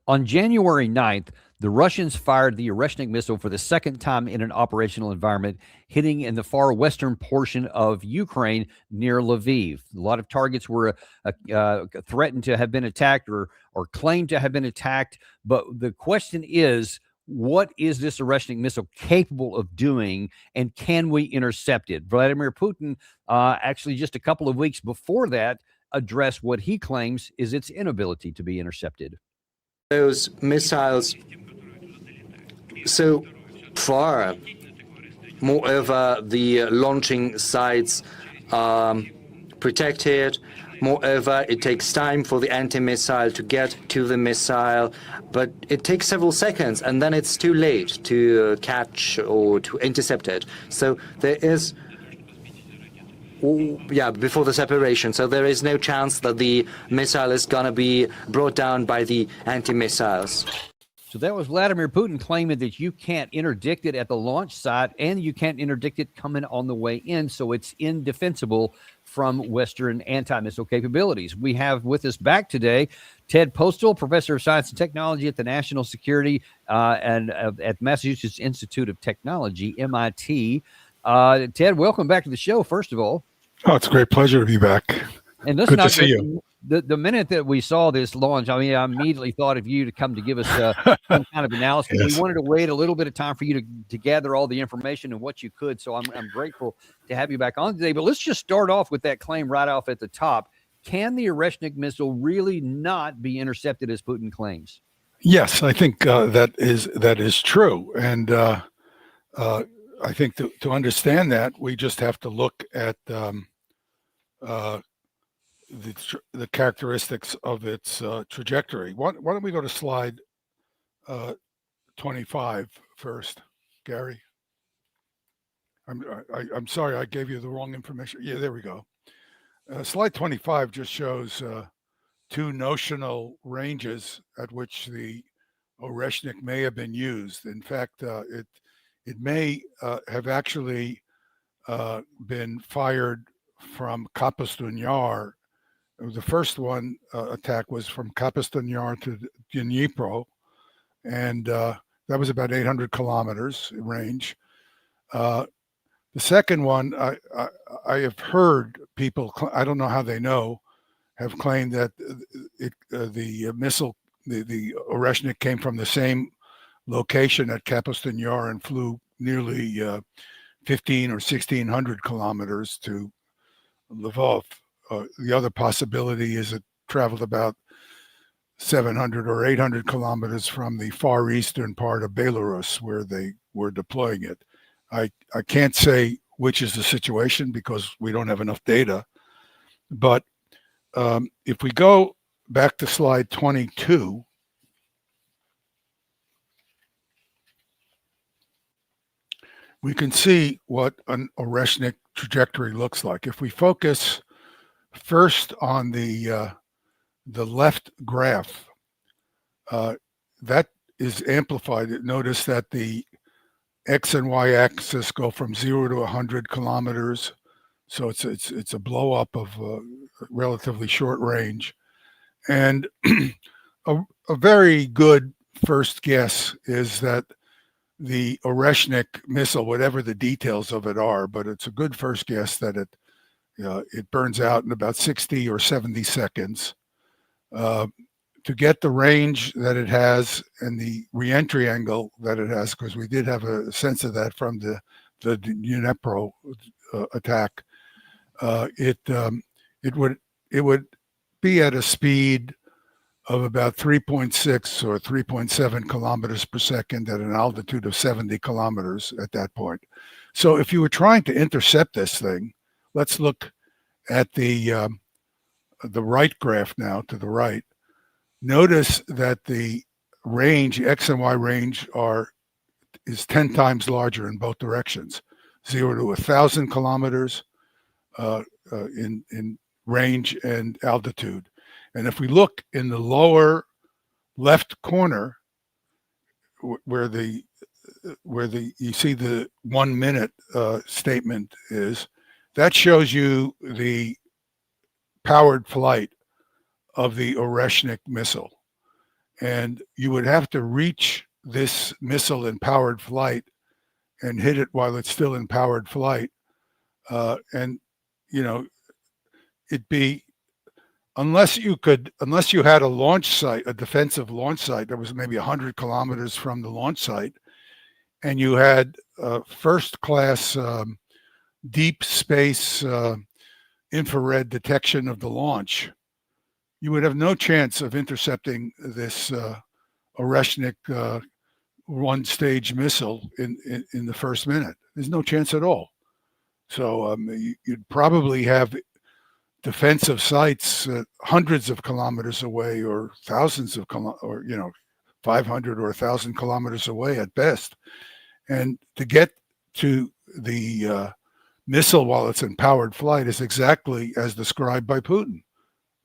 On January 9th, the Russians fired the Oreshnik missile for the second time in an operational environment, hitting in the far western portion of Ukraine near Lviv. A lot of targets were threatened to have been attacked or claimed to have been attacked. But the question is, what is this Oreshnik missile capable of doing, and can we intercept it? Vladimir Putin, actually just a couple of weeks before that, addressed what he claims is its inability to be intercepted. Those missiles so far, moreover, the launching sites are protected. Moreover, it takes time for the anti-missile to get to the missile, but it takes several seconds, and then it's too late to catch or to intercept it. So there is, before the separation, so there is no chance that the missile is going to be brought down by the anti-missiles. So that was Vladimir Putin claiming that you can't interdict it at the launch site and you can't interdict it coming on the way in, so it's indefensible from Western anti-missile capabilities. We have with us back today Ted Postol, professor of science and technology at the National Security and at Massachusetts Institute of Technology, MIT. Ted, welcome back to the show, first of all. Oh, it's a great pleasure to be back. And let's Good not to see you. The minute that we saw this launch, I mean, I immediately thought of you to come to give us some kind of analysis. Yes. We wanted to wait a little bit of time for you to gather all the information and what you could. So I'm grateful to have you back on today. But let's just start off with that claim right off at the top. Can the Oreshnik missile really not be intercepted as Putin claims? Yes, I think that is true. And I think to understand that, we just have to look at the characteristics of its trajectory. Why don't we go to slide 25 first, Gary? I'm sorry, I gave you the wrong information. Yeah, there we go. Slide 25 just shows two notional ranges at which the Oreshnik may have been used. In fact, it may have actually been fired from Kapustin Yar. The first one attack was from Kapustin Yar to Dnipro, and that was about 800 kilometers range. The second one, I have heard people, I don't know how they know, have claimed that the missile, the Oreshnik, came from the same location at Kapustin Yar and flew nearly 15 or 1600 kilometers to Lviv. The other possibility is it traveled about 700 or 800 kilometers from the far eastern part of Belarus where they were deploying it. I can't say which is the situation because we don't have enough data. But if we go back to slide 22, we can see what an Oreshnik trajectory looks like. If we focus first on the left graph, that is amplified. Notice that the X and Y axis go from 0 to 100 kilometers. So it's a blow up of relatively short range. And a very good first guess is that the Oreshnik missile, whatever the details of it are, but it's a good first guess that it burns out in about 60 or 70 seconds. To get the range that it has and the reentry angle that it has, because we did have a sense of that from the Dnipro attack, it would be at a speed of about 3.6 or 3.7 kilometers per second at an altitude of 70 kilometers at that point. So if you were trying to intercept this thing, let's look at the right graph now to the right. Notice that the range, X and Y range, is 10 times larger in both directions, 0 to 1,000 kilometers in range and altitude. And if we look in the lower left corner, where you see the 1 minute statement is, that shows you the powered flight of the Oreshnik missile. and you would have to reach this missile in powered flight and hit it while it's still in powered flight. And, you know, it'd be, unless you had a launch site, a defensive launch site that was maybe 100 kilometers from the launch site, and you had first class deep space infrared detection of the launch, you would have no chance of intercepting this Oreshnik one-stage missile in the first minute. There's no chance at all. So you'd probably have defensive sites hundreds of kilometers away, or thousands of 500 or 1,000 kilometers away at best. And to get to the missile while it's in powered flight is exactly as described by Putin.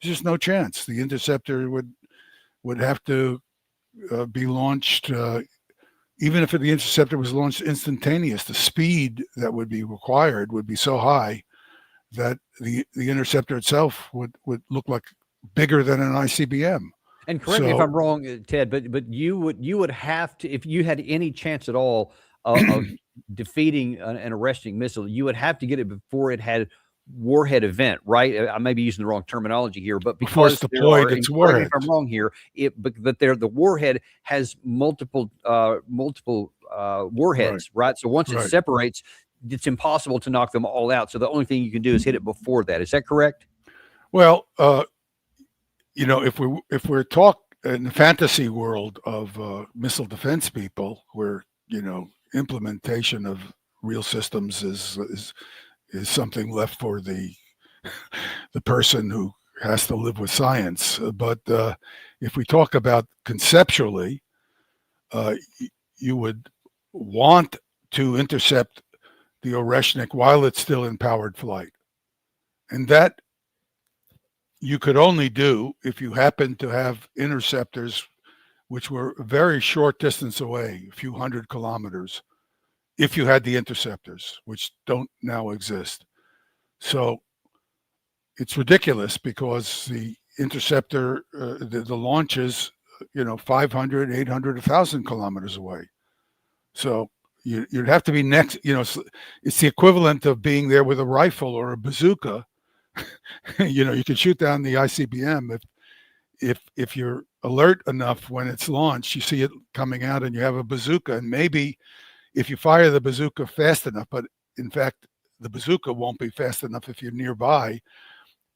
There's just no chance. The interceptor would have to be launched. Even if the interceptor was launched instantaneous, the speed that would be required would be so high that the interceptor itself would look like bigger than an ICBM. And correct me if I'm wrong, Ted, but you would have to, if you had any chance at all of defeating an Oreshnik missile, you would have to get it before it had warhead event, right? I may be using the wrong terminology here, but because it's deployed, it's warhead. If I'm wrong here, but the warhead has multiple warheads, right? So once it separates, it's impossible to knock them all out. So the only thing you can do is hit it before that. Is that correct? Well, if we're talk in the fantasy world of missile defense people, where implementation of real systems is something left for the person who has to live with science. But if we talk about conceptually, you would want to intercept the Oreshnik while it's still in powered flight. And that you could only do if you happen to have interceptors which were a very short distance away, a few hundred kilometers, if you had the interceptors, which don't now exist. So it's ridiculous because the interceptor, the launch is, 500, 800, 1,000 kilometers away. So you'd have to be next, it's the equivalent of being there with a rifle or a bazooka. You can shoot down the ICBM if you're alert enough when it's launched, you see it coming out and you have a bazooka, and maybe if you fire the bazooka fast enough, but in fact, the bazooka won't be fast enough if you're nearby,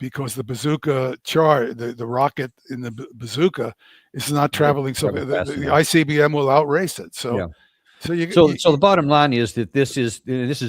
because the bazooka the rocket in the bazooka is not traveling so the ICBM will outrace it. So yeah. So the bottom line is that this is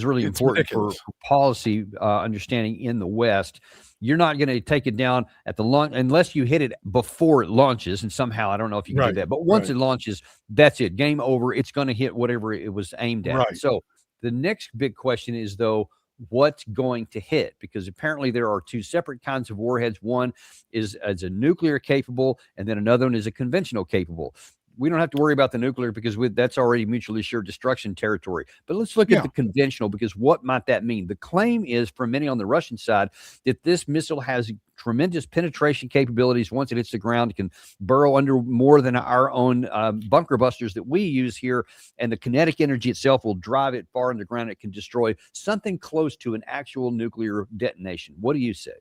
really important for policy understanding in the West. You're not going to take it down at the launch unless you hit it before it launches, and somehow I don't know if you can do that. But once it launches, that's it. Game over. It's going to hit whatever it was aimed at. Right. So the next big question is, though, what's going to hit? Because apparently there are two separate kinds of warheads. One is a nuclear capable, and then another one is a conventional capable. We don't have to worry about the nuclear because that's already mutually assured destruction territory. But let's look at the conventional, because what might that mean? The claim is from many on the Russian side that this missile has tremendous penetration capabilities. Once it hits the ground, it can burrow under more than our own bunker busters that we use here, and the kinetic energy itself will drive it far underground. It can destroy something close to an actual nuclear detonation. What do you say?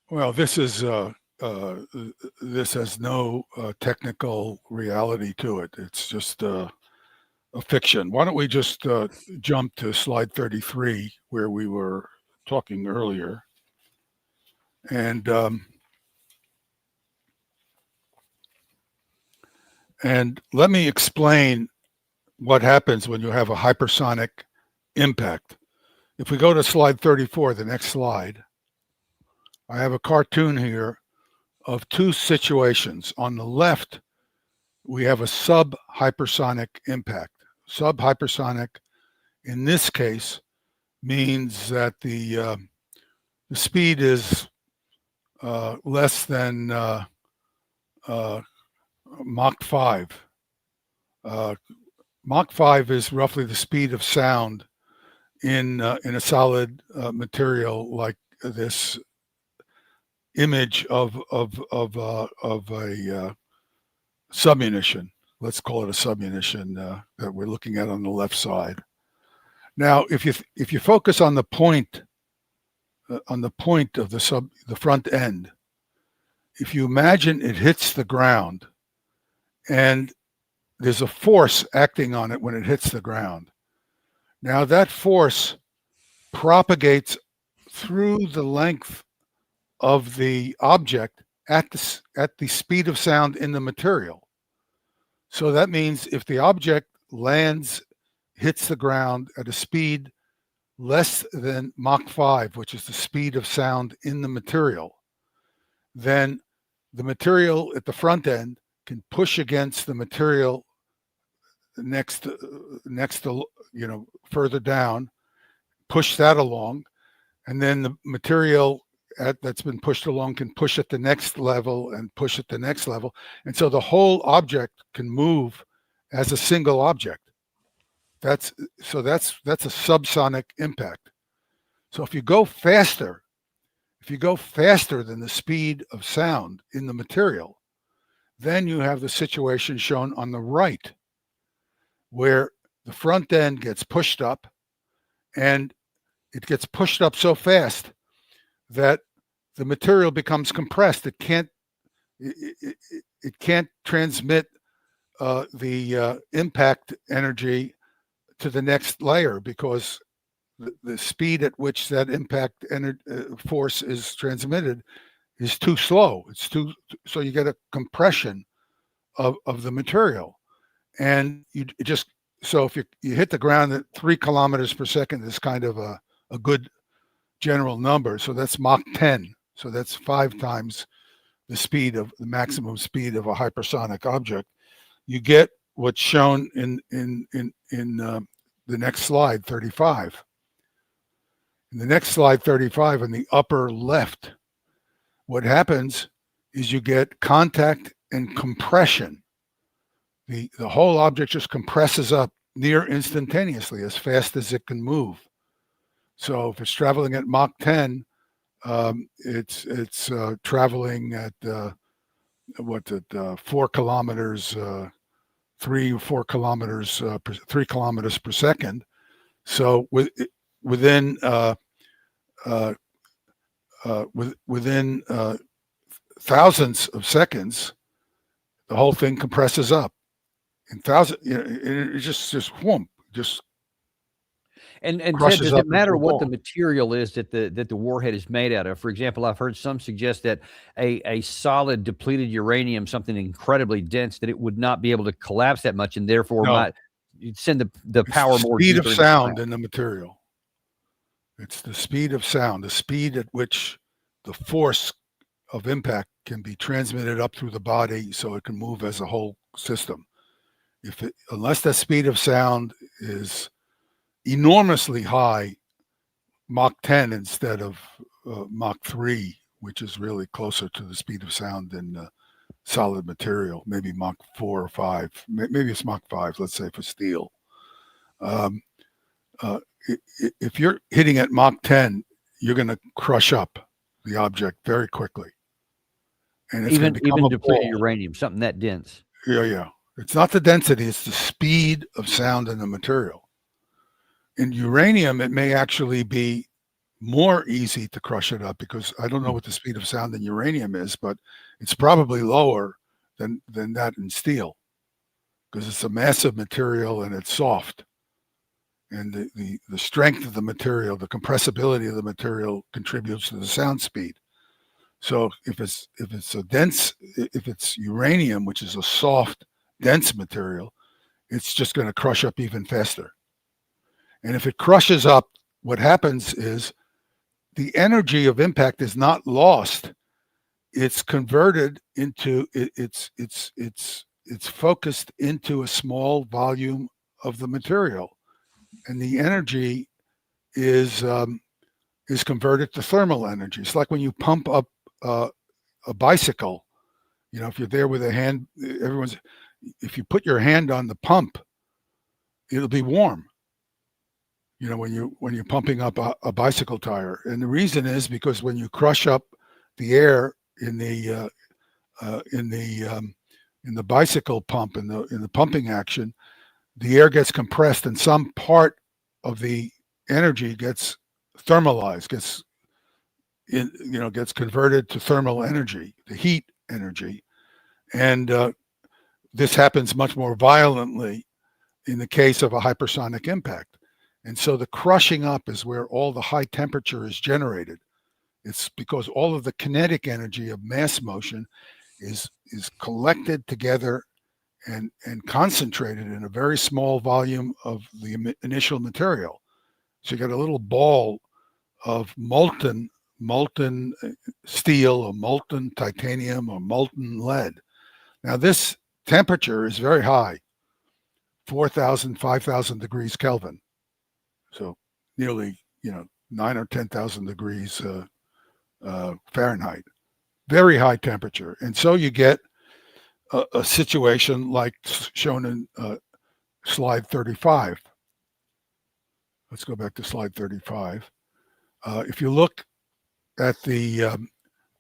Well, this has no technical reality to it. It's just a fiction. Why don't we just jump to slide 33, where we were talking earlier, and let me explain what happens when you have a hypersonic impact. If we go to slide 34, the next slide, I have a cartoon here of two situations. On the left, we have a sub-hypersonic impact. Sub-hypersonic, in this case, means that the speed is less than Mach 5. Mach 5 is roughly the speed of sound in a solid material like this image of a submunition. Let's call it a submunition that we're looking at on the left side. Now, if you focus on the point of the front end, if you imagine it hits the ground, and there's a force acting on it when it hits the ground. Now that force propagates through the length of the object at the speed of sound in the material. So that means if the object hits the ground at a speed less than Mach 5, which is the speed of sound in the material, then the material at the front end can push against the material next to further down, push that along, and then the material that's been pushed along can push at the next level and push at the next level, and so the whole object can move as a single object. That's a subsonic impact. So if you go faster than the speed of sound in the material, then you have the situation shown on the right, where the front end gets pushed up, and it gets pushed up so fast that the material becomes compressed. It can't transmit the impact energy to the next layer, because the speed at which that impact force is transmitted is too slow. So you get a compression of the material, and so if you hit the ground at 3 kilometers per second is kind of a good general number. So that's Mach 10. So that's 5 times the maximum speed of a hypersonic object. You get what's shown in the next slide, 35. In the next slide, 35, in the upper left, what happens is you get contact and compression. The whole object just compresses up near instantaneously, as fast as it can move. So if it's traveling at Mach 10, it's traveling at 4 kilometers, 3 or 4 kilometers, 3 kilometers per second. So within thousands of seconds, the whole thing compresses up. It just whoomp, just. And Ted, does it matter what the material is that the warhead is made out of? For example, I've heard some suggest that a solid depleted uranium, something incredibly dense, that it would not be able to collapse that much, and therefore might send the power more speed of sound in the material. It's the speed of sound, the speed at which the force of impact can be transmitted up through the body, so it can move as a whole system. Unless the speed of sound is enormously high, Mach 10 instead of Mach 3, which is really closer to the speed of sound than solid material, maybe Mach 4 or 5, maybe it's Mach 5, let's say, for steel. If you're hitting at Mach 10, you're going to crush up the object very quickly. And it's even depleted uranium, something that dense. Yeah. It's not the density, it's the speed of sound in the material. In uranium, it may actually be more easy to crush it up, because I don't know what the speed of sound in uranium is, but it's probably lower than that in steel, because it's a massive material and it's soft. And the strength of the material, the compressibility of the material contributes to the sound speed. So if it's uranium, which is a soft, dense material, it's just going to crush up even faster. And if it crushes up, what happens is the energy of impact is not lost. It's converted into it's focused into a small volume of the material, and the energy is converted to thermal energy. It's like when you pump up a bicycle. If you're there with a hand, if you put your hand on the pump, it'll be warm. When you're pumping up a bicycle tire, and the reason is because when you crush up the air in the in the bicycle pump, in the pumping action, the air gets compressed and some part of the energy gets thermalized, gets converted to thermal energy, the heat energy. And this happens much more violently in the case of a hypersonic impact. And so the crushing up is where all the high temperature is generated. It's because all of the kinetic energy of mass motion is collected together and concentrated in a very small volume of the initial material. So you got a little ball of molten steel or molten titanium or molten lead. Now this temperature is very high, 4,000, 5,000 degrees Kelvin. So nearly, 9 or 10,000 degrees Fahrenheit. Very high temperature. And so you get a situation like shown in slide 35. Let's go back to slide 35. If you look at the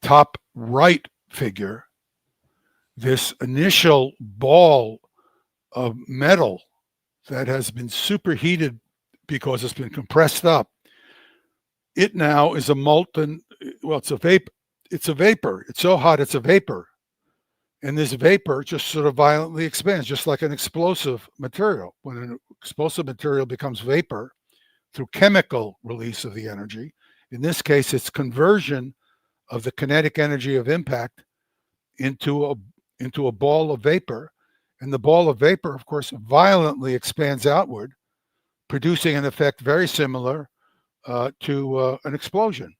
top right figure, this initial ball of metal that has been superheated because it's been compressed up, it now is a molten, well, it's a vapor. It's a vapor. It's so hot, it's a vapor. And this vapor just sort of violently expands, just like an explosive material. When an explosive material becomes vapor through chemical release of the energy, in this case, it's conversion of the kinetic energy of impact into a ball of vapor. And the ball of vapor, of course, violently expands outward, producing an effect very similar to an explosion.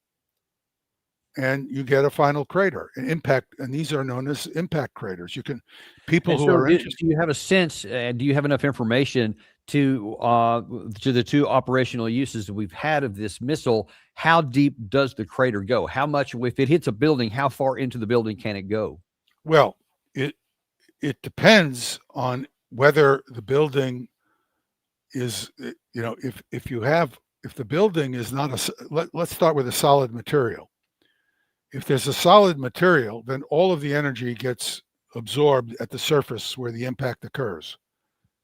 And you get a final crater, an impact, and these are known as impact craters. You can, people who are interested. Do you have a sense, and do you have enough information to the two operational uses that we've had of this missile? How deep does the crater go? How much, if it hits a building, how far into the building can it go? Well, it depends on whether the building is, if the building is not let's start with a solid material. If there's a solid material, then all of the energy gets absorbed at the surface where the impact occurs.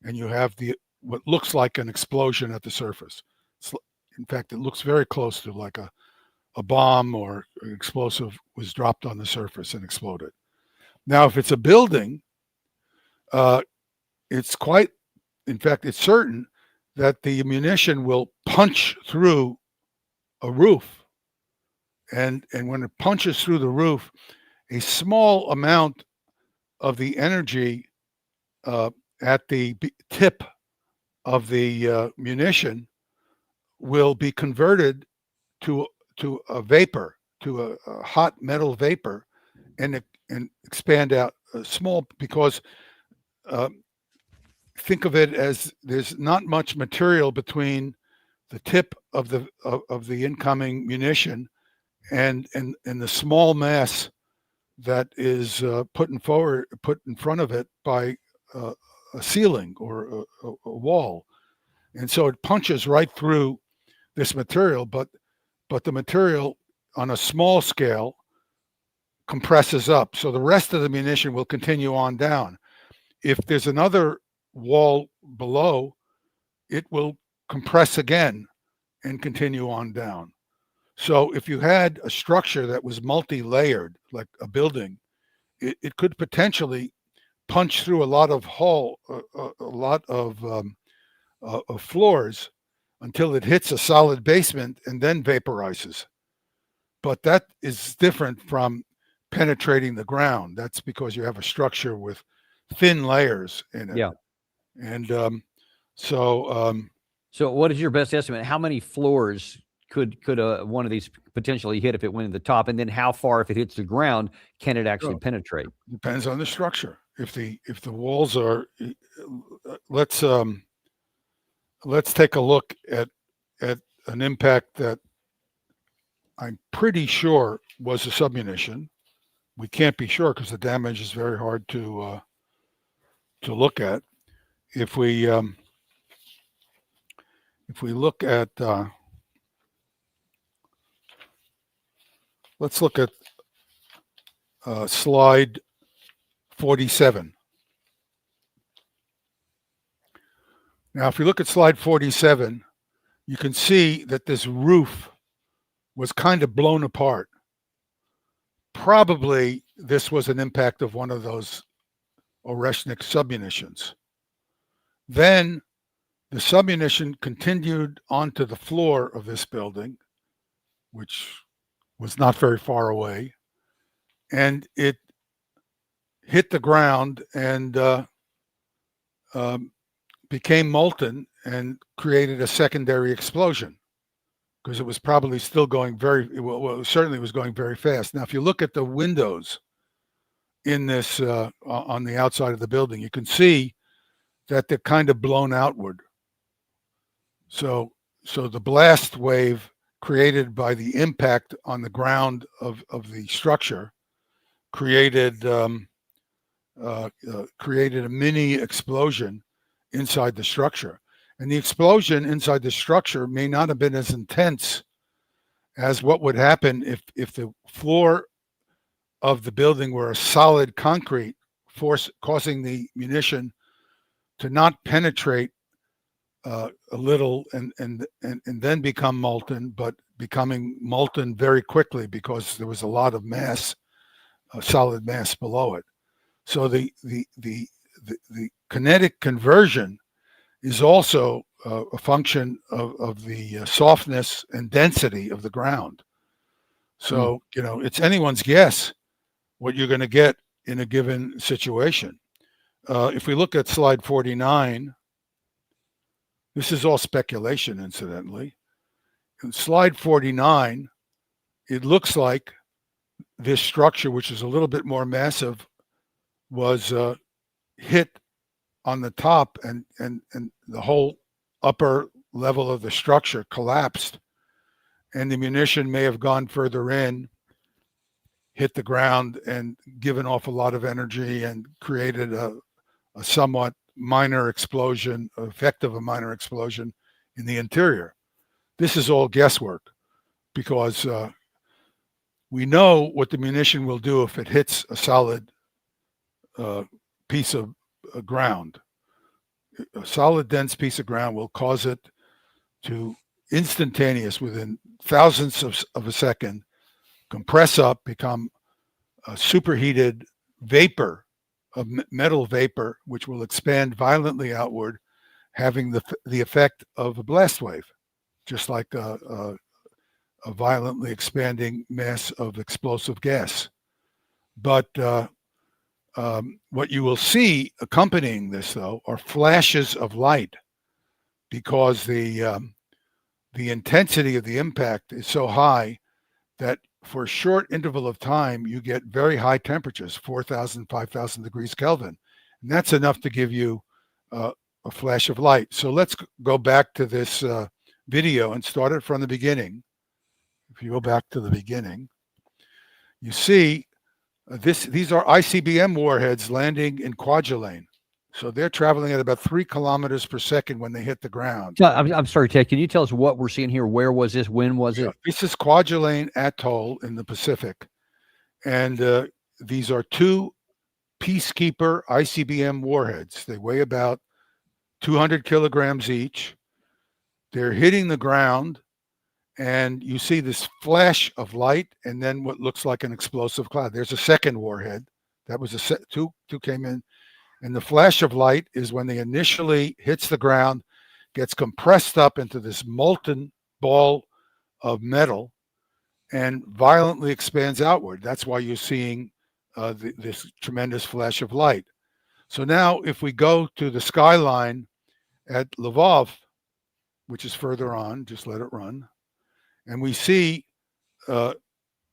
And you have what looks like an explosion at the surface. In fact, it looks very close to like a bomb or an explosive was dropped on the surface and exploded. Now, if it's a building, it's certain that the munition will punch through a roof. And when it punches through the roof, a small amount of the energy at the tip of the munition will be converted to a vapor, to a hot metal vapor, and expand out small, because think of it as there's not much material between the tip of the incoming munition and the small mass that is put in front of it by a ceiling or a wall. And so it punches right through this material, but the material on a small scale compresses up. So the rest of the munition will continue on down. If there's another wall below, it will compress again and continue on down. So if you had a structure that was multi-layered, like a building, it could potentially punch through a lot of floors until it hits a solid basement and then vaporizes. But that is different from penetrating the ground. That's because you have a structure with thin layers in it. Yeah. And so what is your best estimate? How many floors could one of these potentially hit if it went in the top, and then how far, if it hits the ground, can it actually penetrate? Depends on the structure. If the walls are, let's take a look at an impact that I'm pretty sure was a submunition. We can't be sure because the damage is very hard to look at. If we look at let's look at slide 47. Now, if you look at slide 47, you can see that this roof was kind of blown apart. Probably this was an impact of one of those Oreshnik submunitions. Then the submunition continued onto the floor of this building, which was not very far away, and it hit the ground and became molten and created a secondary explosion, because it was probably still going well, certainly was going very fast. Now, if you look at the windows in this on the outside of the building, you can see that they're kind of blown outward. So the blast wave created by the impact on the ground of the structure created a mini explosion inside the structure. And the explosion inside the structure may not have been as intense as what would happen if the floor of the building were a solid concrete, force causing the munition to not penetrate a little and then become molten, but becoming molten very quickly because there was a lot of mass, solid mass below it. So the kinetic conversion is also a function of the softness and density of the ground. So, it's anyone's guess what you're going to get in a given situation. If we look at slide 49, this is all speculation, incidentally. In slide 49, it looks like this structure, which is a little bit more massive, was hit on the top, and the whole upper level of the structure collapsed, and the munition may have gone further in, hit the ground, and given off a lot of energy and created a somewhat minor explosion, effect of a minor explosion in the interior. This is all guesswork, because we know what the munition will do if it hits a solid piece of ground. A solid, dense piece of ground will cause it to instantaneous, within thousandths of a second, compress up, become a superheated vapor, a metal vapor, which will expand violently outward, having the effect of a blast wave, just like a violently expanding mass of explosive gas. But what you will see accompanying this, though, are flashes of light, because the intensity of the impact is so high that for a short interval of time, you get very high temperatures, 4,000, 5,000 degrees Kelvin. And that's enough to give you a flash of light. So let's go back to this video and start it from the beginning. If you go back to the beginning, you see these are ICBM warheads landing in Kwajalein. So they're traveling at about 3 kilometers per second when they hit the ground. I'm sorry, Ted, can you tell us what we're seeing here? Where was this? When was it? This is Kwajalein Atoll in the Pacific. And these are 2 Peacekeeper ICBM warheads. They weigh about 200 kilograms each. They're hitting the ground, and you see this flash of light and then what looks like an explosive cloud. There's a second warhead. That was two came in. And the flash of light is when they initially hits the ground, gets compressed up into this molten ball of metal, and violently expands outward. That's why you're seeing this tremendous flash of light. So now if we go to the skyline at Lviv, which is further on, just let it run, and we see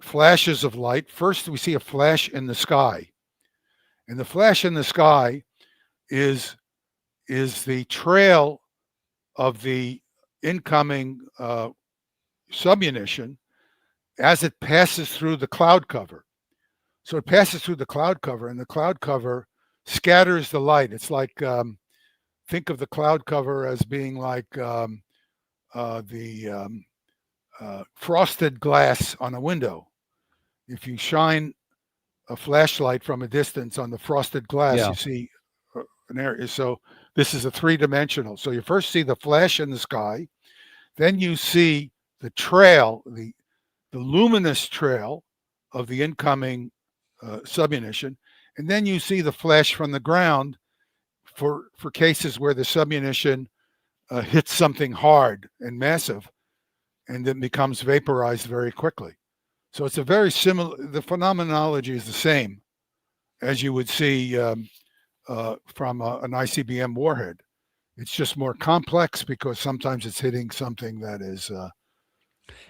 flashes of light. First, we see a flash in the sky. And the flash in the sky is the trail of the incoming submunition as it passes through the cloud cover. So it passes through the cloud cover, and the cloud cover scatters the light. It's like, think of the cloud cover as being like frosted glass on a window. If you shine a flashlight from a distance on the frosted glass, you see an area. So this is a three-dimensional. So you first see the flash in the sky, then you see the trail, the luminous trail of the incoming submunition, and then you see the flash from the ground for cases where the submunition hits something hard and massive, and then becomes vaporized very quickly. So it's a very similar. The phenomenology is the same as you would see from an ICBM warhead. It's just more complex because sometimes it's hitting something that is.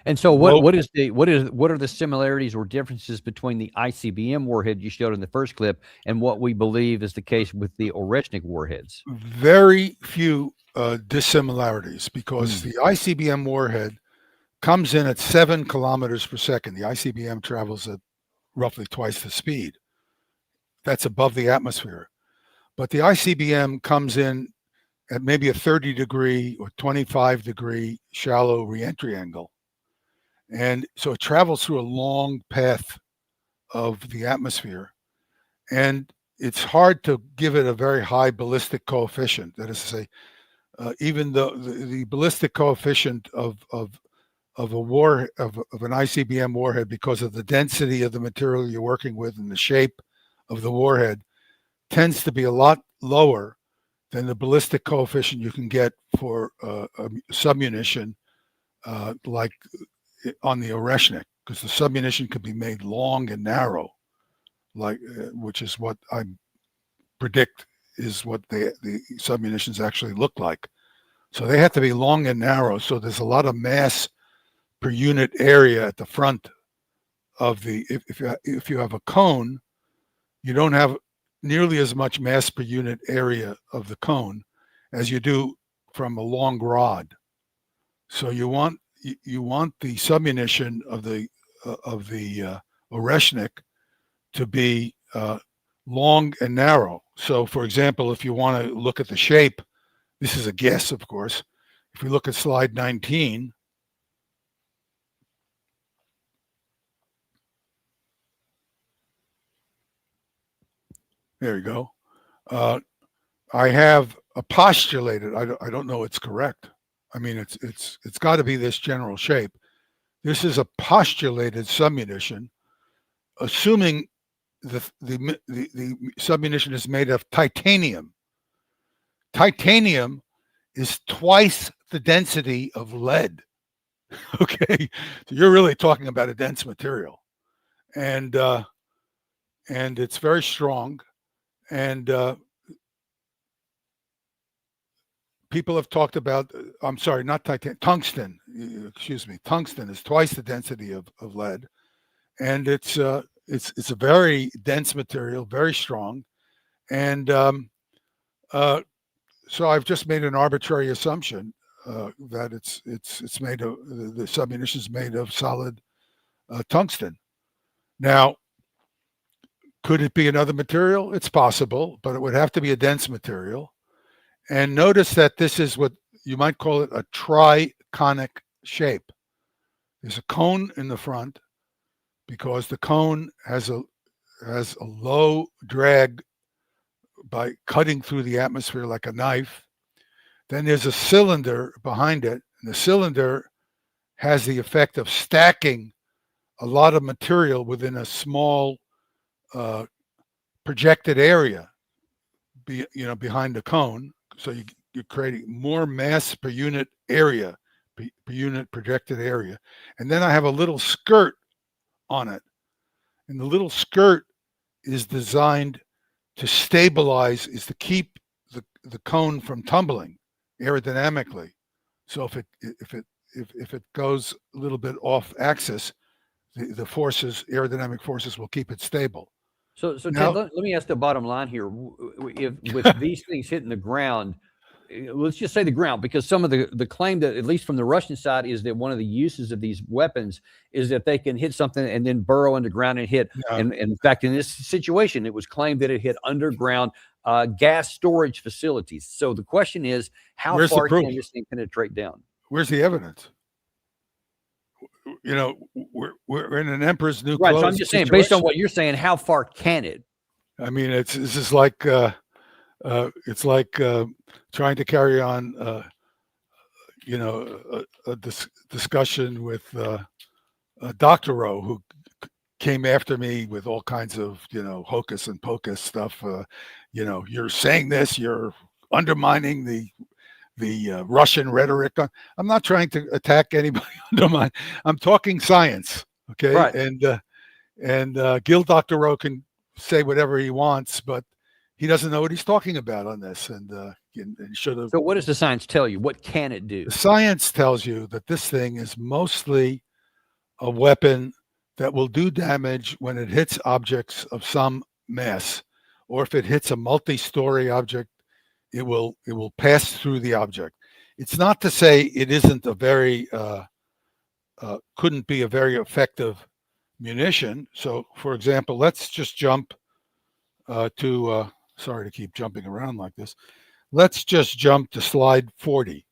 And so, what are the similarities or differences between the ICBM warhead you showed in the first clip and what we believe is the case with the Oreshnik warheads? Very few dissimilarities, because the ICBM warhead comes in at 7 kilometers per second. The ICBM travels at roughly twice the speed. That's above the atmosphere. But the ICBM comes in at maybe a 30-degree or 25-degree shallow reentry angle. And so it travels through a long path of the atmosphere. And it's hard to give it a very high ballistic coefficient. That is to say, even though the ballistic coefficient of an ICBM warhead, because of the density of the material you're working with and the shape of the warhead, tends to be a lot lower than the ballistic coefficient you can get for a submunition like on the Oreshnik, because the submunition could be made long and narrow, like which is what I predict is what the submunitions actually look like. So they have to be long and narrow. So there's a lot of mass per unit area at the front of the. If you have a cone, you don't have nearly as much mass per unit area of the cone as you do from a long rod. So you want the submunition of the Oreshnik to be long and narrow. So, for example, if you want to look at the shape, this is a guess, of course. If we look at slide 19, there you go. I have a postulated. I don't know it's correct. I mean, it's got to be this general shape. This is a postulated submunition, assuming the submunition is made of titanium. Titanium is twice the density of lead. Okay, so you're really talking about a dense material, and it's very strong, and people have talked about, I'm sorry, not titanium, tungsten. Excuse me, tungsten is twice the density of lead, and it's a very dense material, very strong, and so I've just made an arbitrary assumption that it's made of, the submunition is made of solid tungsten. Now, could it be another material? It's possible, but it would have to be a dense material. And notice that this is what you might call it a triconic shape. There's a cone in the front because the cone has a low drag by cutting through the atmosphere like a knife. Then there's a cylinder behind it, and the cylinder has the effect of stacking a lot of material within a small projected area, behind the cone. So you're creating more mass per unit area, per unit projected area. And then I have a little skirt on it. And the little skirt is designed to stabilize, is to keep the cone from tumbling aerodynamically. So if it goes a little bit off axis, the forces, aerodynamic forces, will keep it stable. So now, Ted, let me ask the bottom line here. If with these things hitting the ground, let's just say the ground, because some of the claim that, at least from the Russian side, is that one of the uses of these weapons is that they can hit something and then burrow underground and hit. Yeah. And in fact, in this situation, it was claimed that it hit underground gas storage facilities. So the question is, how far can this thing penetrate down? Where's the evidence? We're in an emperor's new right. clothes. So I'm just saying, based on what you're saying, how far can it? I mean, this is like It's like trying to carry on, a discussion with Dr. Rowe, who came after me with all kinds of, hocus and pocus stuff. You're saying this, you're undermining the Russian rhetoric. I'm not trying to attack anybody. Undermine. I'm talking science, okay? Right. And Gil Dr. Rowe can say whatever he wants, but he doesn't know what he's talking about on this, and should have. So what does the science tell you? What can it do? The science tells you that this thing is mostly a weapon that will do damage when it hits objects of some mass, or if it hits a multi-story object, it will pass through the object. It's not to say it isn't a very couldn't be a very effective munition. So, for example, let's just jump to sorry to keep jumping around like this. Let's just jump to slide 40.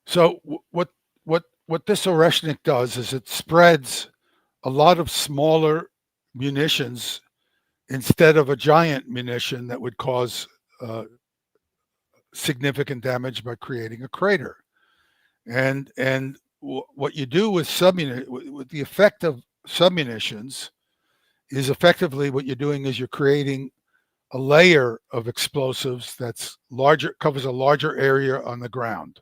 So what this Oreshnik does is it spreads a lot of smaller munitions instead of a giant munition that would cause significant damage by creating a crater. And what you do with with the effect of submunitions is effectively what you're doing is you're creating a layer of explosives that's larger, covers a larger area on the ground.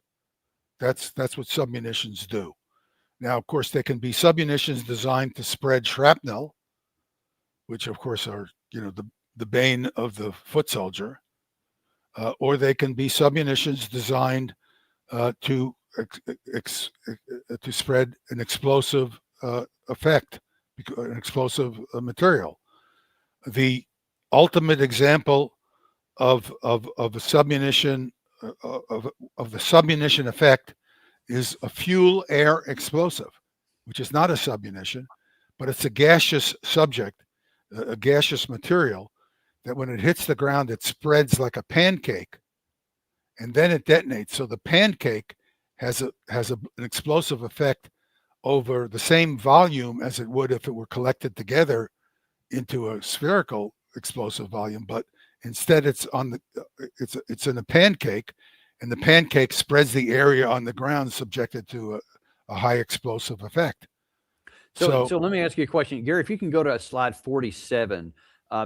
That's what submunitions do. Now, of course, they can be submunitions designed to spread shrapnel, which of course are, the bane of the foot soldier, or they can be submunitions designed to spread an explosive effect, an explosive material. The ultimate example of a submunition of the submunition effect is a fuel air explosive, which is not a submunition, but it's a gaseous subject, a gaseous material that when it hits the ground, it spreads like a pancake and then it detonates. So the pancake has an explosive effect over the same volume as it would if it were collected together into a spherical explosive volume, but instead it's in a pancake, and the pancake spreads the area on the ground subjected to a high explosive effect. So let me ask you a question, Gary. If you can go to slide 47,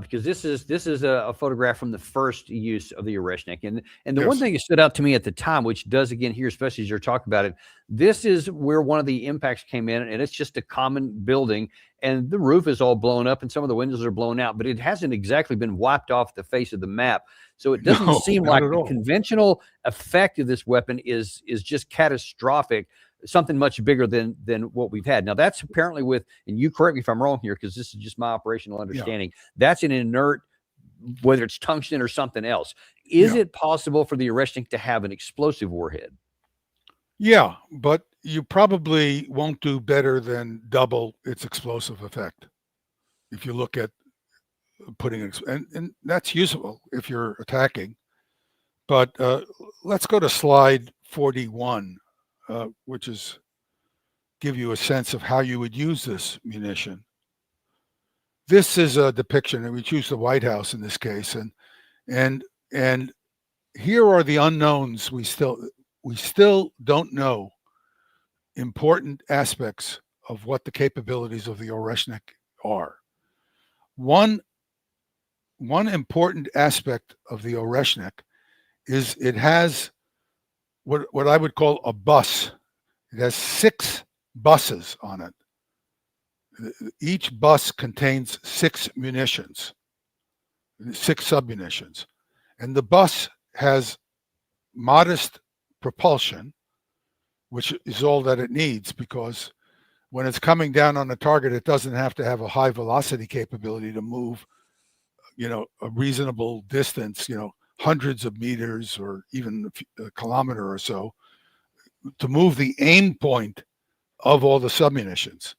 because this is a photograph from the first use of the Oreshnik, and the Yes. one thing that stood out to me at the time, which does again here, especially as you're talking about it, this is where one of the impacts came in, and it's just a common building, and the roof is all blown up, and some of the windows are blown out, but it hasn't exactly been wiped off the face of the map. So it doesn't seem like the conventional effect of this weapon is just catastrophic. Something much bigger than what we've had. Now that's apparently with, and you correct me if I'm wrong here, because this is just my operational understanding. Yeah. That's an inert, whether it's tungsten or something else. Is it possible for the Oreshnik to have an explosive warhead? Yeah, but you probably won't do better than double its explosive effect. If you look at putting it, and that's useful if you're attacking. But let's go to slide 41. Which is give you a sense of how you would use this munition. This is a depiction, and we choose the White House in this case, and here are the unknowns. We still don't know important aspects of what the capabilities of the Oreshnik are. One important aspect of the Oreshnik is it has what I would call a bus. It has 6 buses on it. Each bus contains 6 munitions, 6 submunitions. And the bus has modest propulsion, which is all that it needs, because when it's coming down on a target, it doesn't have to have a high velocity capability to move, a reasonable distance, hundreds of meters or even a kilometer or so, to move the aim point of all the submunitions.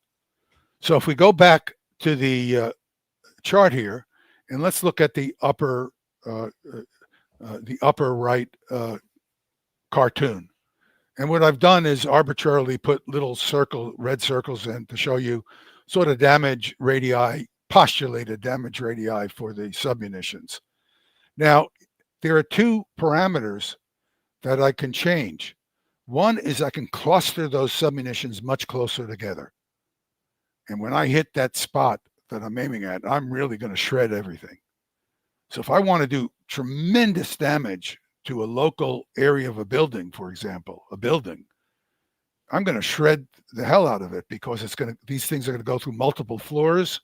So if we go back to the chart here, and let's look at the upper right cartoon. And what I've done is arbitrarily put little red circles in to show you sort of damage radii, postulated damage radii for the submunitions. Now, there are two parameters that I can change. One is I can cluster those submunitions much closer together. And when I hit that spot that I'm aiming at, I'm really going to shred everything. So if I want to do tremendous damage to a local area of a building, for example, a building, I'm going to shred the hell out of it, because these things are going to go through multiple floors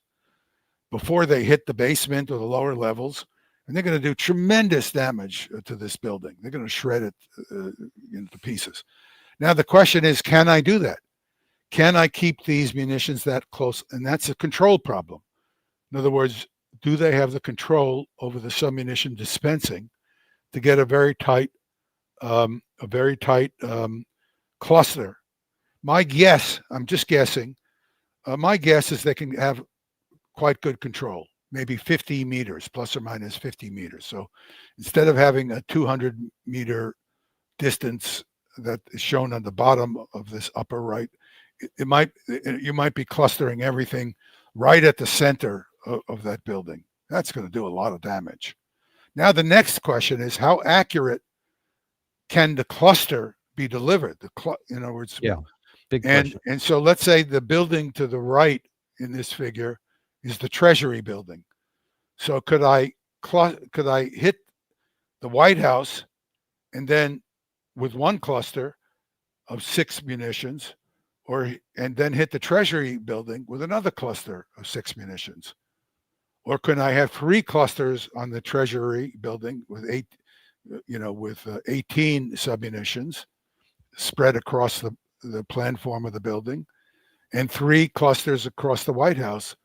before they hit the basement or the lower levels, and they're going to do tremendous damage to this building. They're going to shred it into pieces. Now the question is, can I do that? Can I keep these munitions that close? And that's a control problem. In other words, do they have the control over the submunition dispensing to get a very tight cluster? My guess, I'm just guessing, my guess is they can have quite good control, maybe 50 meters, plus or minus 50 meters. So instead of having a 200-meter distance that is shown on the bottom of this upper right, you might be clustering everything right at the center of that building. That's going to do a lot of damage. Now the next question is, how accurate can the cluster be delivered? In other words, yeah, big question. And so let's say the building to the right in this figure is the Treasury building. So could I hit the White House and then with one cluster of 6 munitions, and then hit the Treasury building with another cluster of 6 munitions? Or can I have 3 clusters on the Treasury building with 18 submunitions spread across the platform of the building, and 3 clusters across the White House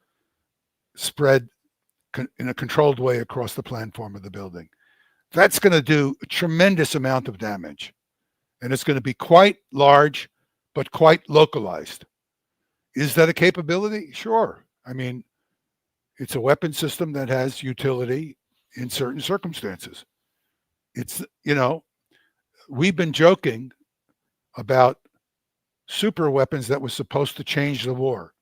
spread in a controlled way across the platform of the building? That's going to do a tremendous amount of damage, and it's going to be quite large, but quite localized. Is that a capability? Sure. I mean, it's a weapon system that has utility in certain circumstances. It's, we've been joking about super weapons that was supposed to change the war.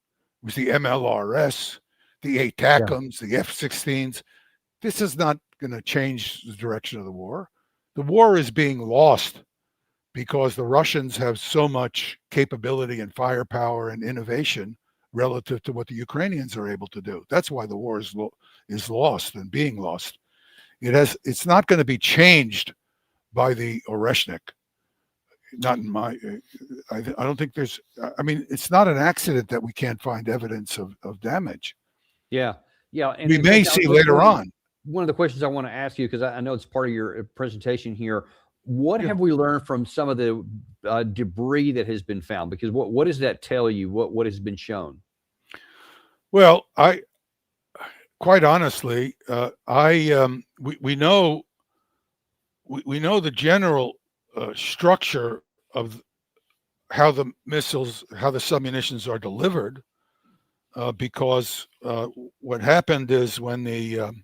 It was the MLRS, the ATACMs, the F-16s. This is not going to change the direction of the war. The war is being lost because the Russians have so much capability and firepower and innovation relative to what the Ukrainians are able to do. That's why the war is lost and being lost. It's not going to be changed by the Oreshnik. Not in my, I don't think there's, I mean, it's not an accident that we can't find evidence of damage. Yeah. Yeah. And we may see later on. One of the questions I want to ask you, because I know it's part of your presentation here, what have we learned from some of the debris that has been found? Because what does that tell you? What has been shown? Well, quite honestly, we know the general structure of how the submunitions are delivered, because what happened is when the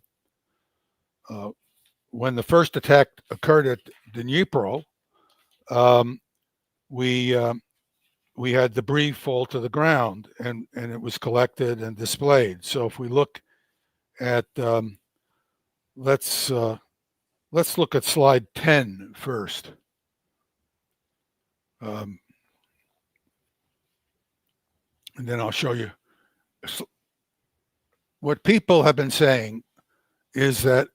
first attack occurred at Dnipro, we had debris fall to the ground, and it was collected and displayed. So if we look at, let's look at slide 10 first. And then I'll show you. What people have been saying is that,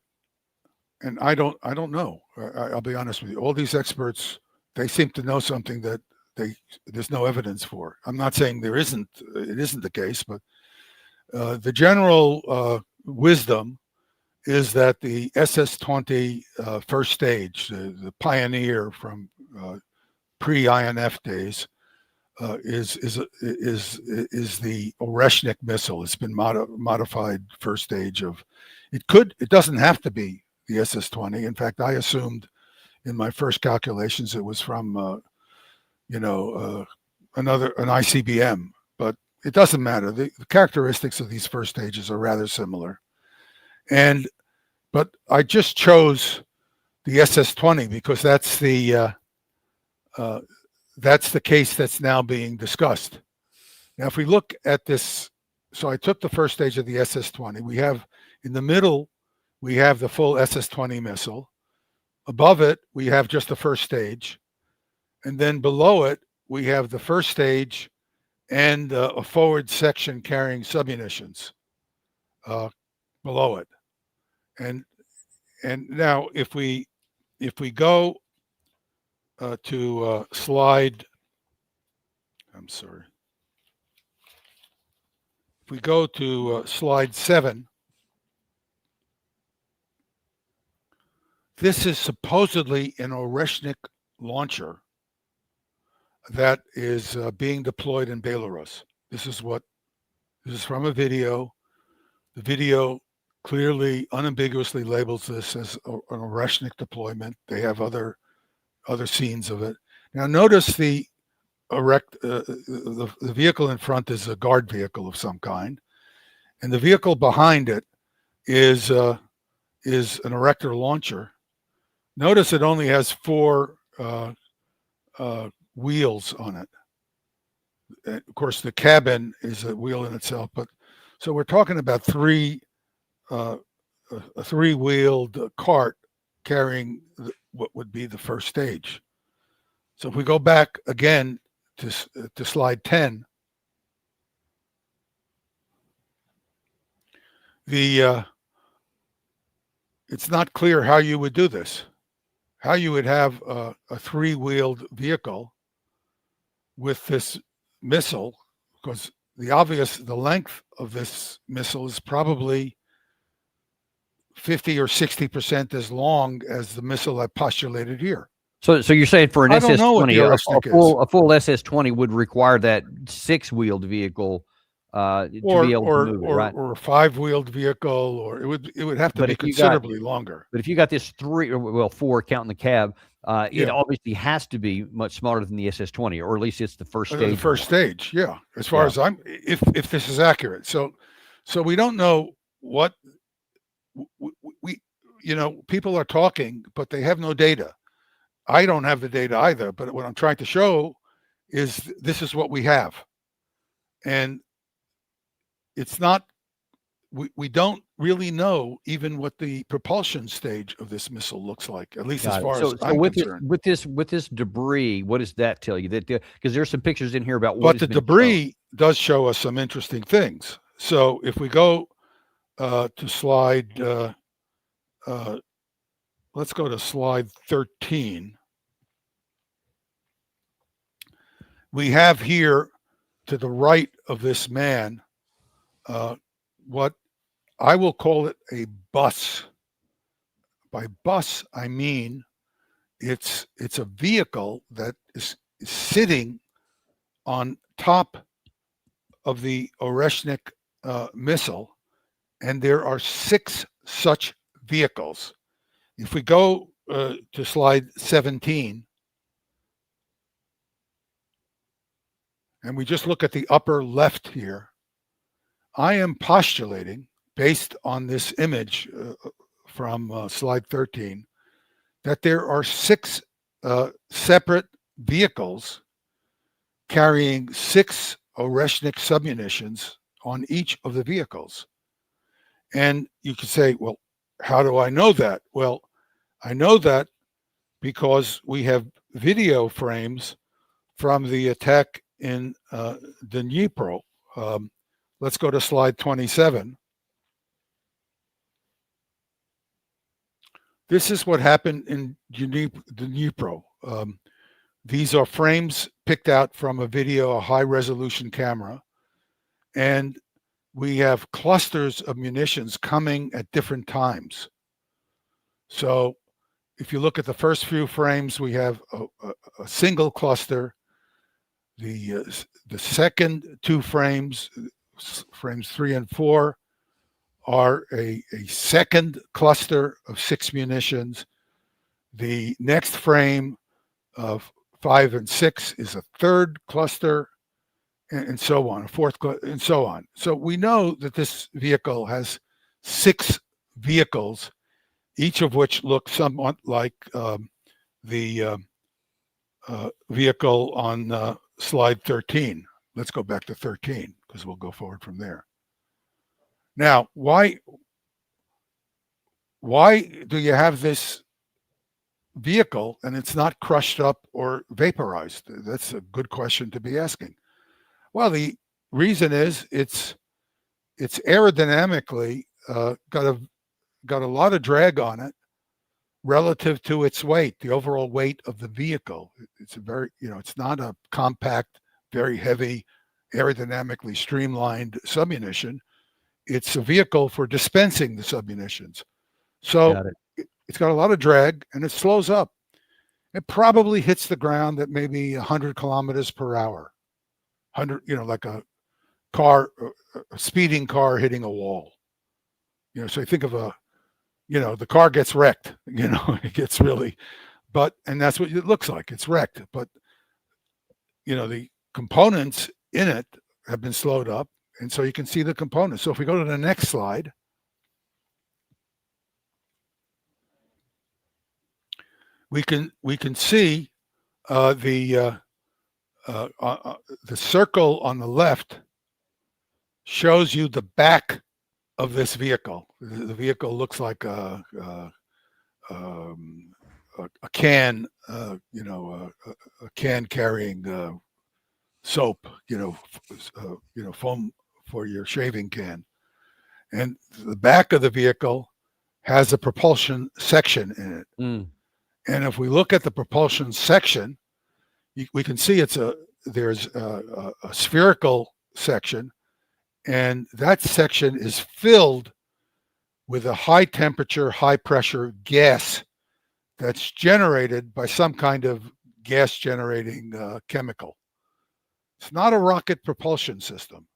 and I don't know. I'll be honest with you. All these experts, they seem to know something that there's no evidence for. I'm not saying it isn't the case, but the general wisdom is that the SS-20 first stage, the pioneer from pre-INF days, is the Oreshnik missile. It's been modified first stage of. It doesn't have to be the SS-20. In fact, I assumed in my first calculations it was from an ICBM, but it doesn't matter. The characteristics of these first stages are rather similar. But I just chose the SS-20 because that's the case that's now being discussed. Now, if we look at this so I took the first stage of the SS-20. We have in the middle, we have the full SS-20 missile. Above it, we have just the first stage. And then below it, we have the first stage and a forward section carrying submunitions below it. And now if we go to slide, I'm sorry. If we go to slide 7, this is supposedly an Oreshnik launcher that is being deployed in Belarus. This is from a video. The video clearly, unambiguously labels this as an Oreshnik deployment. They have other scenes of it. Now notice the vehicle in front is a guard vehicle of some kind, and the vehicle behind it is an erector launcher. Notice it only has 4 wheels on it. And of course, the cabin is a wheel in itself, but so we're talking about a 3-wheeled cart carrying what would be the first stage. So if we go back again to slide 10, it's not clear how you would do this, how you would have a 3-wheeled vehicle with this missile, because the length of this missile is probably 50 or 60% as long as the missile I postulated here. So you're saying for an I don't know what the SS-20, Oreshnik a full SS-20 would require that 6-wheeled vehicle to be able to move it, right? Or a 5-wheeled vehicle, or it would have to be considerably longer. But if you got this 4 counting the cab, it Yeah. obviously has to be much smarter than the SS-20, or at least it's the first stage. The first stage, yeah. As far as if this is accurate, so we don't know what we people are talking, but they have no data. I don't have the data either, but what I'm trying to show is this is what we have, and it's not. We don't really know even what the propulsion stage of this missile looks like, at least as far as I'm concerned. With this debris, what does that tell you? That because there's some pictures in here about what. But the debris does show us some interesting things. So if we go to slide, let's go to slide 13. We have here to the right of this man what I will call it a bus. By bus, I mean it's a vehicle that is sitting on top of the Oreshnik missile, and there are 6 such vehicles. If we go to slide 17, and we just look at the upper left here, I am postulating, based on this image from slide 13, that there are 6 separate vehicles carrying 6 Oreshnik submunitions on each of the vehicles. And you could say, well, how do I know that? Well, I know that because we have video frames from the attack in Dnipro. Let's go to slide 27. This is what happened in Dnipro. These are frames picked out from a video, a high-resolution camera, and we have clusters of munitions coming at different times. So if you look at the first few frames, we have a single cluster. The second 2 frames, frames 3 and 4, are a second cluster of 6 munitions. The next frame of 5 and 6 is a third cluster, and so on, a fourth, and so on. So we know that this vehicle has 6 vehicles, each of which look somewhat like the vehicle on slide 13. Let's go back to 13 because we'll go forward from there. Now, why do you have this vehicle and it's not crushed up or vaporized? That's a good question to be asking. Well, the reason is it's aerodynamically got a lot of drag on it relative to its weight, the overall weight of the vehicle. It's a very, it's not a compact, very heavy, aerodynamically streamlined submunition. It's a vehicle for dispensing the submunitions. So it's got a lot of drag and it slows up. It probably hits the ground at maybe 100 kilometers per hour. 100, like a car, a speeding car hitting a wall. So you think of the car gets wrecked, it gets really, and that's what it looks like. It's wrecked, but the components in it have been slowed up. And so you can see the components. So if we go to the next slide, we can see the circle on the left shows you the back of this vehicle. The vehicle looks like a can, a can carrying soap, foam for your shaving can. And the back of the vehicle has a propulsion section in it. Mm. And if we look at the propulsion section, we can see there's a spherical section, and that section is filled with a high temperature, high pressure gas that's generated by some kind of gas generating chemical. It's not a rocket propulsion system.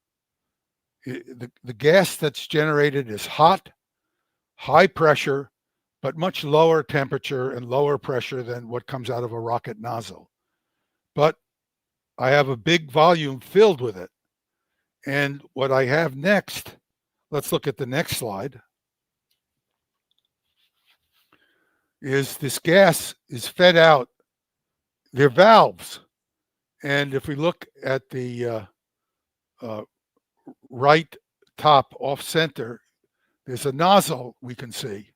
The gas that's generated is hot, high pressure, but much lower temperature and lower pressure than what comes out of a rocket nozzle. But I have a big volume filled with it. And what I have next, let's look at the next slide, is this gas is fed out. They're valves. And if we look at the right top off center, there's a nozzle we can see.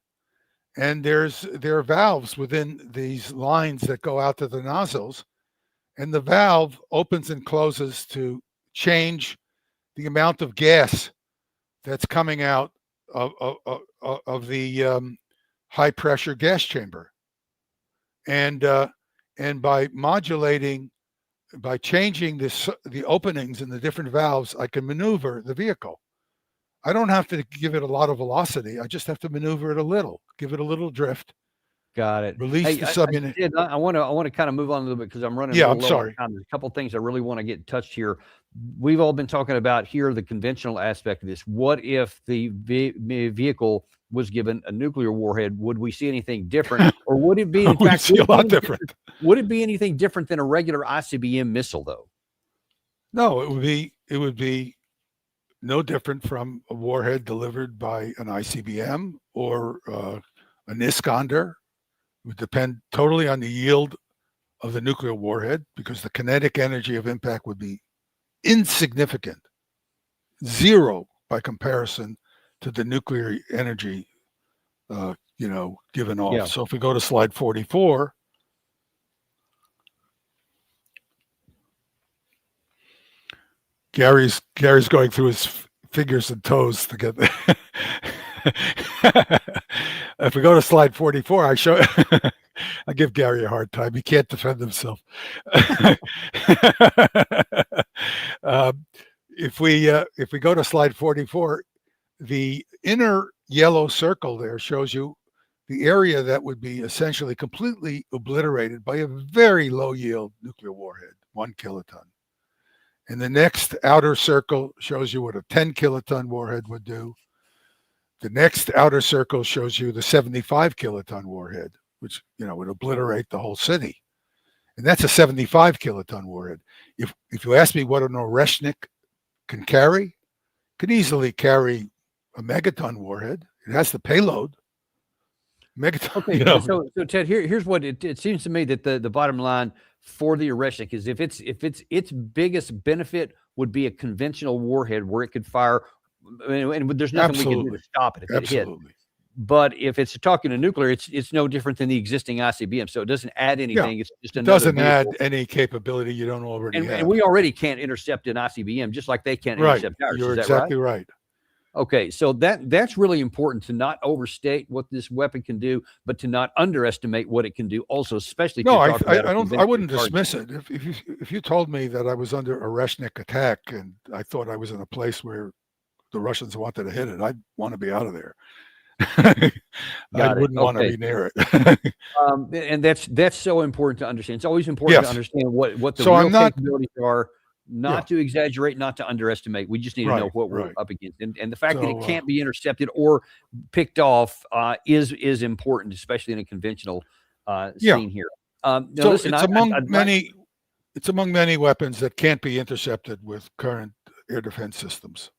And there are valves within these lines that go out to the nozzles. And the valve opens and closes to change the amount of gas that's coming out of the high pressure gas chamber. And by changing the openings in the different valves, I can maneuver the vehicle. I don't have to give it a lot of velocity. I just have to maneuver it a little, give it a little drift. Got it. Release the submunition. I want to kind of move on a little bit because I'm running. Yeah, I'm sorry. There's a couple of things I really want to get touched here. We've all been talking about here the conventional aspect of this. What if the vehicle was given a nuclear warhead? Would we see anything different, or would it be in fact see a lot different? Would it be anything different than a regular ICBM missile, though? No, it would be no different from a warhead delivered by an ICBM or an Iskander. It would depend totally on the yield of the nuclear warhead, because the kinetic energy of impact would be insignificant, zero by comparison to the nuclear energy, given off. Yeah. So if we go to slide 44, Gary's going through his fingers and toes to get there. If we go to slide 44, I give Gary a hard time. He can't defend himself. If we go to slide 44, the inner yellow circle there shows you the area that would be essentially completely obliterated by a very low yield nuclear warhead, 1 kiloton. And the next outer circle shows you what a 10 kiloton warhead would do. The next outer circle shows you the 75 kiloton warhead, which would obliterate the whole city. And that's a 75 kiloton warhead. If you ask me what an Oreshnik can carry, it could easily carry a megaton warhead. It has the payload. Megaton. Okay, so Ted, here's what it seems to me that the bottom line for the Oreshnik is if its biggest benefit would be a conventional warhead where it could fire and there's nothing we can do Absolutely. to stop it if it hit. Absolutely. But if it's talking to nuclear, it's no different than the existing ICBM. So it doesn't add anything. It's just It another doesn't add vehicle. any capability you don't already have. And we already can't intercept an ICBM, just like they can't Right. intercept ours. You're Is that exactly right. Okay, so that's really important, to not overstate what this weapon can do, but to not underestimate what it can do also, especially if No, you're I talking about a I conventional wouldn't target. dismiss it. If you told me that I was under Oreshnik attack and I thought I was in a place where the Russians wanted to hit it, I'd want to be out of there. I wouldn't want to be near it. And that's so important to understand. It's always important to understand what the So real I'm not- capabilities are, not to exaggerate, not to underestimate. We just need to know what we're up against. And the fact that it can't be intercepted or picked off is important, especially in a conventional scene here. Now, So listen, it's among many weapons that can't be intercepted with current air defense systems.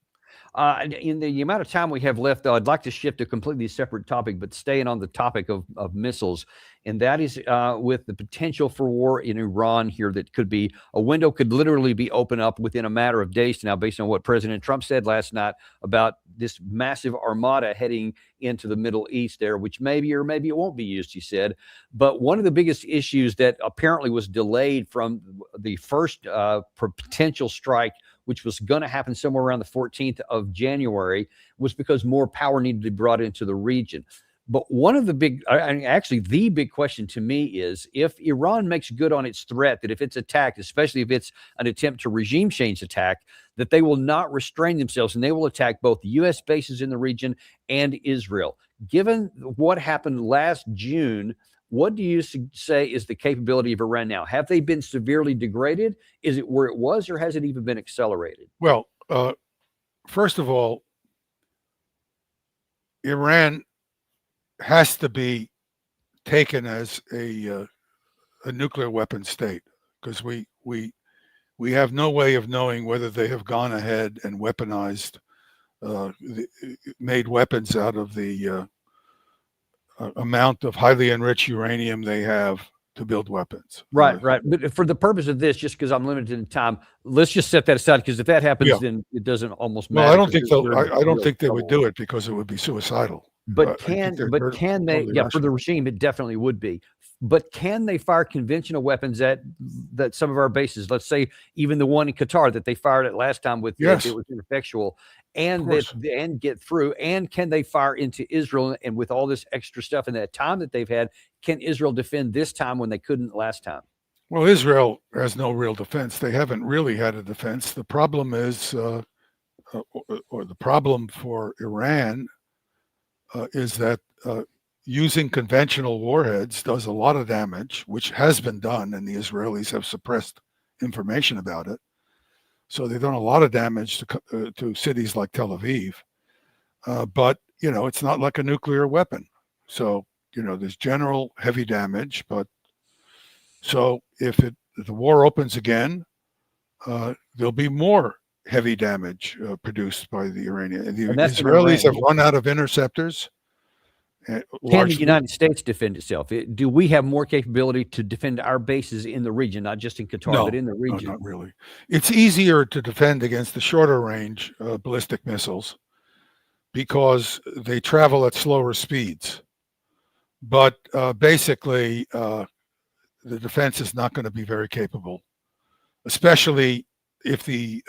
in the amount of time we have left, though, I'd like to shift to a completely separate topic, but staying on the topic of missiles, and that is with the potential for war in Iran here. That could be a window, could literally be opened up within a matter of days now, based on what President Trump said last night about this massive armada heading into the Middle East there, which maybe or maybe it won't be used, he said. But one of the biggest issues that apparently was delayed from the first potential strike, which was going to happen somewhere around the 14th of January, was because more power needed to be brought into the region. But one of the big, actually the big question to me is, if Iran makes good on its threat, that if it's attacked, especially if it's an attempt to regime change attack, that they will not restrain themselves and they will attack both U.S. bases in the region and Israel. Given what happened last June, what do you say is the capability of Iran now? Have they been severely degraded? Is it where it was, or has it even been accelerated? Well, first of all, Iran has to be taken as a nuclear weapon state, because we have no way of knowing whether they have gone ahead and weaponized, made weapons out of the amount of highly enriched uranium they have to build weapons. Right. But for the purpose of this, just because I'm limited in time, let's just set that aside, because if that happens, then it doesn't almost matter. Well, I don't think they would do it, because it would be suicidal. But can they? Totally for the regime, it definitely would be. But can they fire conventional weapons at some of our bases? Let's say even the one in Qatar that they fired at last time with, it was ineffectual, and get through. And can they fire into Israel? And with all this extra stuff and that time that they've had, can Israel defend this time when they couldn't last time? Well, Israel has no real defense. They haven't really had a defense. The problem is, or the problem for Iran is that using conventional warheads does a lot of damage, which has been done, and the Israelis have suppressed information about it. So they've done a lot of damage to cities like Tel Aviv. But, it's not like a nuclear weapon. So, there's general heavy damage. But so if the war opens again, there'll be more heavy damage produced by the Iranian. The Israelis have run out of interceptors. Can the United States defend itself? Do we have more capability to defend our bases in the region, not just in Qatar, but in the region? No, not really. It's easier to defend against the shorter range ballistic missiles because they travel at slower speeds. But basically, the defense is not going to be very capable, especially if the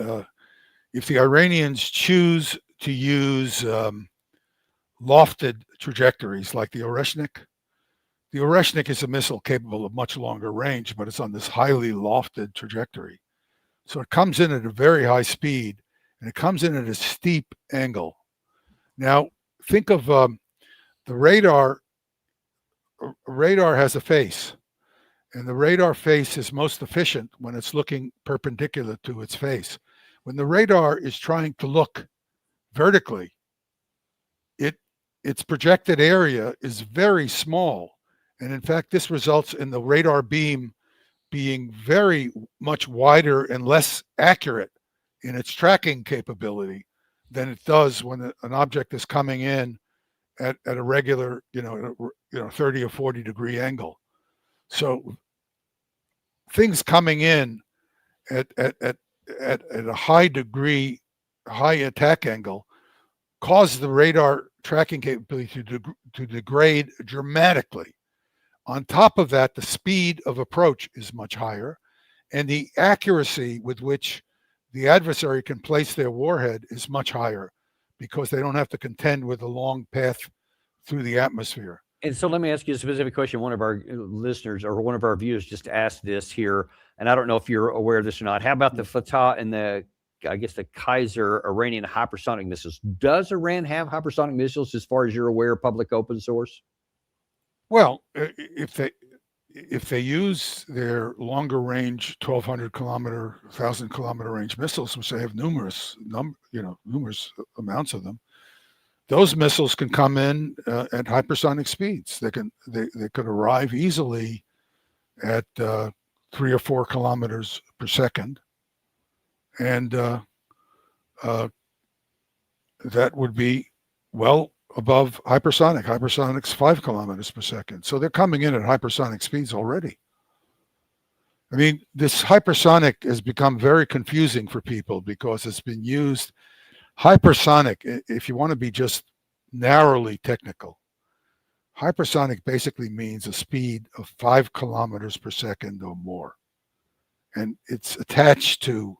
Iranians choose to use lofted trajectories like the Oreshnik. The Oreshnik is a missile capable of much longer range, but it's on this highly lofted trajectory. So it comes in at a very high speed, and it comes in at a steep angle. Now, think of the radar. Radar has a face, and the radar face is most efficient when it's looking perpendicular to its face. When the radar is trying to look vertically, its projected area is very small. And in fact, this results in the radar beam being very much wider and less accurate in its tracking capability than it does when an object is coming in at a regular, 30 or 40 degree angle. So things coming in at a high attack angle cause the radar tracking capability to degrade dramatically. On top of that, the speed of approach is much higher, and the accuracy with which the adversary can place their warhead is much higher because they don't have to contend with a long path through the atmosphere. And so let me ask you a specific question. One of our listeners or one of our viewers just asked this here, and I don't know if you're aware of this or not. How about the Fatah and the Kaiser Iranian hypersonic missiles? Does Iran have hypersonic missiles as far as you're aware, public open source? Well, if they use their longer range 1,200 kilometer, 1,000 kilometer range missiles, which they have numerous amounts of them, those missiles can come in at hypersonic speeds. They could arrive easily at 3 or 4 kilometers per second, and that would be well above hypersonic. Hypersonic's 5 kilometers per second. So they're coming in at hypersonic speeds already. I mean, this hypersonic has become very confusing for people because it's been used. Hypersonic, if you want to be just narrowly technical, hypersonic basically means a speed of 5 kilometers per second or more. And it's attached to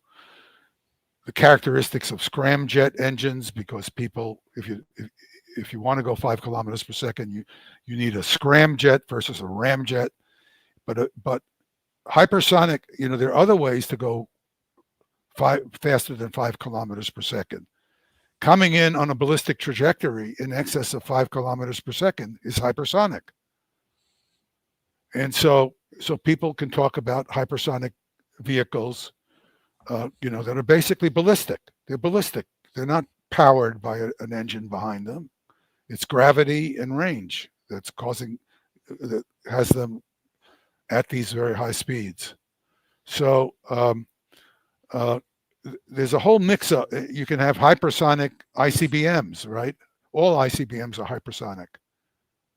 the characteristics of scramjet engines, because people, if you want to go 5 kilometers per second, you need a scramjet versus a ramjet. But hypersonic, there are other ways to go faster than 5 kilometers per second. Coming in on a ballistic trajectory in excess of 5 kilometers per second is hypersonic. And so people can talk about hypersonic vehicles, that are basically ballistic. They're ballistic. They're not powered by an engine behind them. It's gravity and range that has them at these very high speeds. So there's a whole mix-up. You can have hypersonic ICBMs, right? All ICBMs are hypersonic,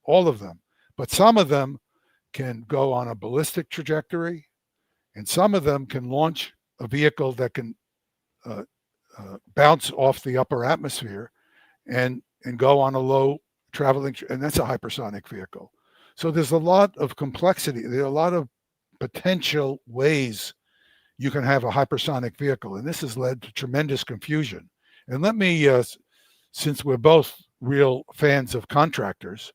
all of them. But some of them can go on a ballistic trajectory, and some of them can launch a vehicle that can bounce off the upper atmosphere and go on a low traveling, and that's a hypersonic vehicle. So there's a lot of complexity. There are a lot of potential ways you can have a hypersonic vehicle, and this has led to tremendous confusion. And let me, since we're both real fans of contractors,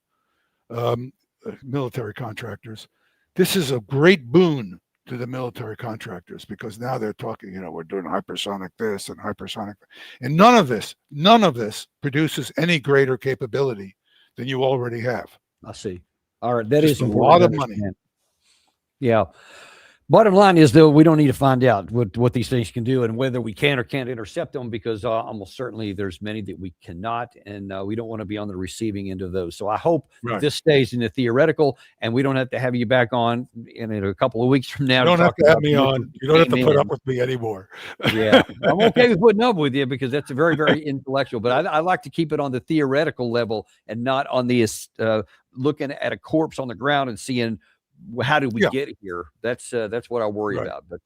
military contractors, this is a great boon to the military contractors, because now they're talking, we're doing hypersonic this and hypersonic, and none of this produces any greater capability than you already have. I see. All right, that is a lot of money. Yeah. Bottom line is, though, we don't need to find out what these things can do and whether we can or can't intercept them, because almost certainly there's many that we cannot, and we don't want to be on the receiving end of those. So I hope this stays in the theoretical, and we don't have to have you back on in a couple of weeks from now. You don't have to have me on. You don't have to put up with me anymore. Yeah, I'm okay with putting up with you, because that's very, very intellectual. But I like to keep it on the theoretical level and not on the looking at a corpse on the ground and seeing, how did we get here? That's what I worry about. But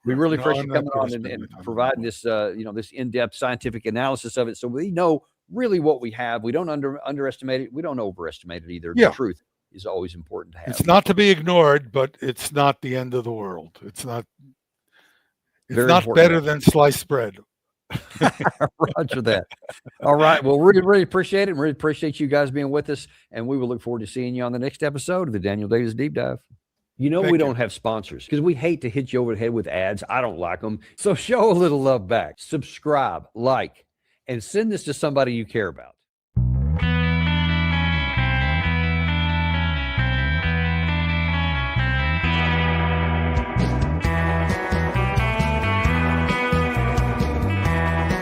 we really appreciate you coming on and providing this, this in-depth scientific analysis of it, so we know really what we have. We don't underestimate it. We don't overestimate it either. The truth is always important to have. It's not to be ignored, but it's not the end of the world. It's not better than sliced bread. Roger that. All right. Well, really appreciate it, and really appreciate you guys being with us. And we will look forward to seeing you on the next episode of the Daniel Davis Deep Dive. We don't have sponsors because we hate to hit you over the head with ads. I don't like them. So show a little love back. Subscribe, like, and send this to somebody you care about.